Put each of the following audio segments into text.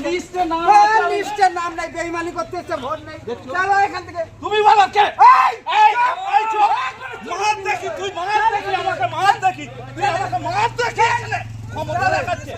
লিস্টের নাম নাই, বেইমানি করতে এসছে, ভোট নেই। চলো এখান থেকে। তুমি বলো কে? মার দেখি, তুই মার দেখি, আমাকে মার দেখি, তুই আমাকে মার দেখি, ক্ষমতা দেখাচ্ছে।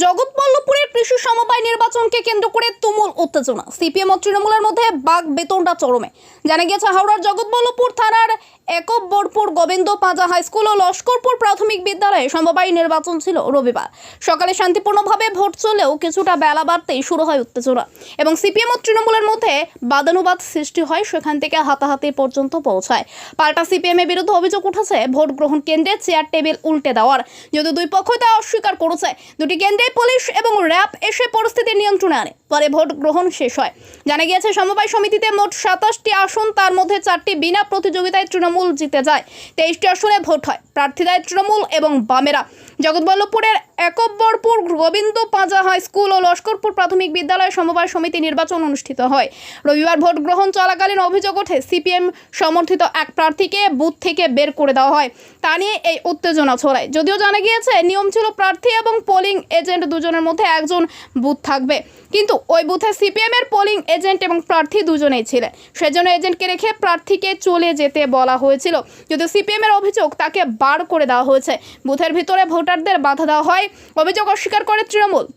জগৎবল্লভপুরের কৃষি সমবায় নির্বাচনকে কেন্দ্র করে তুমুল উত্তেজনা। সিপিএম ও তৃণমূলের মধ্যে বাক বেতনটা চরমে। জানা গিয়েছে হাওড়ার জগৎবল্লভপুর থানার একবরপুর গোবিন্দ পাঁজা হাই স্কুল ও লস্করপুর প্রাথমিক বিদ্যালয়ে সমবায় নির্বাচন ছিল রবিবার সকালে। শান্তিপূর্ণভাবে ভোট চলেও কিছুটা বেলা বাড়তেই শুরু হয় উত্তেজনা এবং সিপিএম ও তৃণমূলের মধ্যে বাদানুবাদ সৃষ্টি হয়, সেখান থেকে হাতাহাতি পর্যন্ত পৌঁছায়। পাল্টা সিপিএম এর বিরুদ্ধে অভিযোগ উঠেছে ভোট গ্রহণ কেন্দ্রে চেয়ার টেবিল উল্টে দেওয়ার। যদিও দুই পক্ষই তা অস্বীকার করেছে। দুটি কেন্দ্রে পুলিশ এবং র্যাব এসে পরিস্থিতি নিয়ন্ত্রণে আনে। পরে ভোট গ্রহণ শেষ হয়। জানা গিয়েছে সমবায় সমিতিতে মোট 27টি আসন, তার মধ্যে 4টি বিনা প্রতিযোগিতায় তৃণমূল জিতে যায়। 23টি আসনে ভোট হয়, প্রার্থী দেয় তৃণমূল এবং বামেরা। জগৎবল্লভপুরের একবরপুর গোবিন্দ পাঁজা হাই স্কুল ও লস্করপুর প্রাথমিক বিদ্যালয়ে সমবায় সমিতি নির্বাচন অনুষ্ঠিত হয়। রবিবার ভোট গ্রহণ চলাকালীন অভিযোগ ওঠে সিপিএম সমর্থিত এক প্রার্থীকে বুথ থেকে বের করে দেওয়া হয়। তা নিয়ে এই উত্তেজনা ছড়ায়। যদিও জানা গিয়েছে নিয়ম ছিল প্রার্থী এবং পোলিং এজেন্ট দুজনের মধ্যে একজন বুথ থাকবে, কিন্তু ওই বুথে সিপিএম এর পোলিং এজেন্ট এবং প্রার্থী দুজনেই ছিলেন। সেজন্য এজেন্টকে রেখে প্রার্থীকে চলে যেতে বলা হয়েছিল। যদিও সিপিএম এর অভিযোগ তাকে বার করে দেওয়া হয়েছে। বুথের ভিতরে ভোটারদের বাধা দেওয়া হয়। অভিযোগ অস্বীকার করে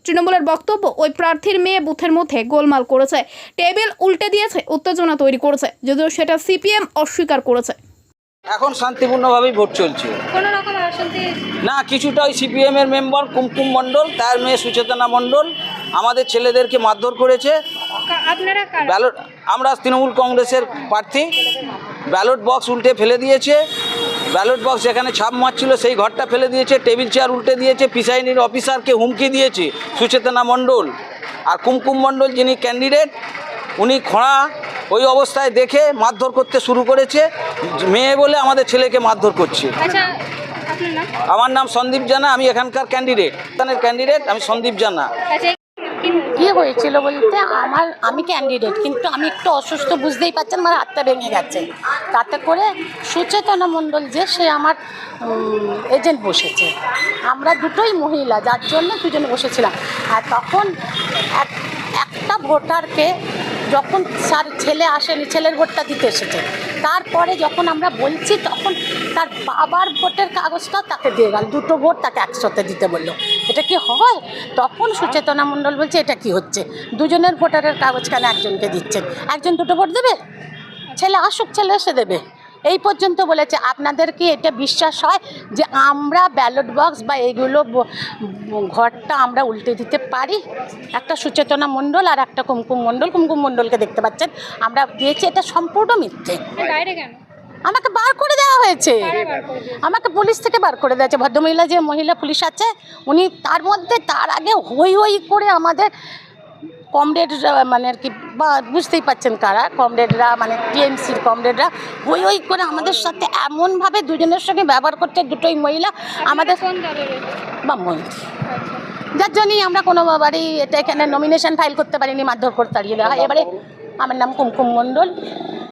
তৃণমূলের বক্তব্য, ওই প্রার্থীর মেয়ে বুথের মধ্যে গোলমাল করেছে, টেবিল উল্টে দিয়েছে, উত্তেজনা তৈরি করেছে। যদিও সেটা সিপিএম অস্বীকার করেছে। এখন শান্তিপূর্ণভাবেই ভোট চলছে। কোনো রকম অশান্তি না, কিছুটা ওই সিপিএম এর মেম্বার কুমকুম মণ্ডল, তার মেয়ে সুচেতনা মণ্ডল আমাদের ছেলেদেরকে মারধর করেছে। আপনারা কারা? ব্যালট, আমরা তৃণমূল কংগ্রেসের প্রার্থী, ব্যালট বক্স উল্টে ফেলে দিয়েছে। ব্যালট বক্স যেখানে ছাপ মারছিল সেই ঘরটা ফেলে দিয়েছে, টেবিল চেয়ার উল্টে দিয়েছে, প্রিসাইডিং অফিসারকে হুমকি দিয়েছে সুচেতনা মণ্ডল। আর কুমকুম মণ্ডল যিনি ক্যান্ডিডেট, উনি খোঁড়া ওই অবস্থায় দেখে মারধর করতে শুরু করেছে। মেয়ে বলে আমাদের ছেলেকে মারধর করছে। আচ্ছা, আপনার নাম? আমার নাম সন্দীপ জানা, আমি এখানকার ক্যান্ডিডেট, আমি সন্দীপ জানা। আচ্ছা, কী হয়েছিল বলতে আমি ক্যান্ডিডেট, কিন্তু আমি একটু অসুস্থ, বুঝতেই পারছেন, আমার হাতটা ভেঙে গেছে। তাতে করে সুচেতনা মণ্ডল যে সে আমার এজেন্ট বসেছে। আমরা দুটোই মহিলা, যার জন্য দুজনে বসেছিলাম। আর তখন একটা ভোটারকে যখন ছেলে আসেনি, ছেলের ভোটটা দিতে এসেছে, তারপরে যখন আমরা বলছি তখন তার বাবার ভোটের কাগজটাও তাকে দিয়ে গেল। দুটো ভোট তাকে একসাথে দিতে বললো। এটা কি হয়? তখন সুচেতনা মণ্ডল বলছে এটা কি হচ্ছে, দুজনের ভোটারের কাগজ কেন একজনকে দিচ্ছেন? একজন দুটো ভোট দেবে, ছেলে আসুক, ছেলে এসে দেবে। এই পর্যন্ত বলেছে। আপনাদের কি এটা বিশ্বাস হয় যে আমরা ব্যালট বক্স বা এইগুলো ঘরটা আমরা উল্টে দিতে পারি? একটা সুচেতনা মণ্ডল আর একটা কুমকুম মণ্ডলকে দেখতে পাচ্ছেন আমরা দিয়েছি। এটা সম্পূর্ণ মিথ্যে। বাইরে কেন? আমাকে বার করে দেওয়া হয়েছে, আমাকে পুলিশ থেকে বার করে দেওয়া হয়েছে। ভদ্রমহিলা যে মহিলা পুলিশ আছে উনি তার আগে হই হই করে আমাদের কমরেডরা, মানে আর কি, বা বুঝতেই পাচ্ছেন কারা কমরেডরা, মানে টিএমসির কমরেডরা হই হই করে আমাদের সাথে এমনভাবে দুজনের সঙ্গে ব্যবহার করতে, দুটোই মহিলা আমাদের বামপন্থী, যার জন্যই আমরা কোনোবারই এটা এখানে নমিনেশন ফাইল করতে পারিনি, মারধর করে তাড়িয়ে দেওয়া হয়। এবারে আমার নাম কুমকুম মণ্ডল।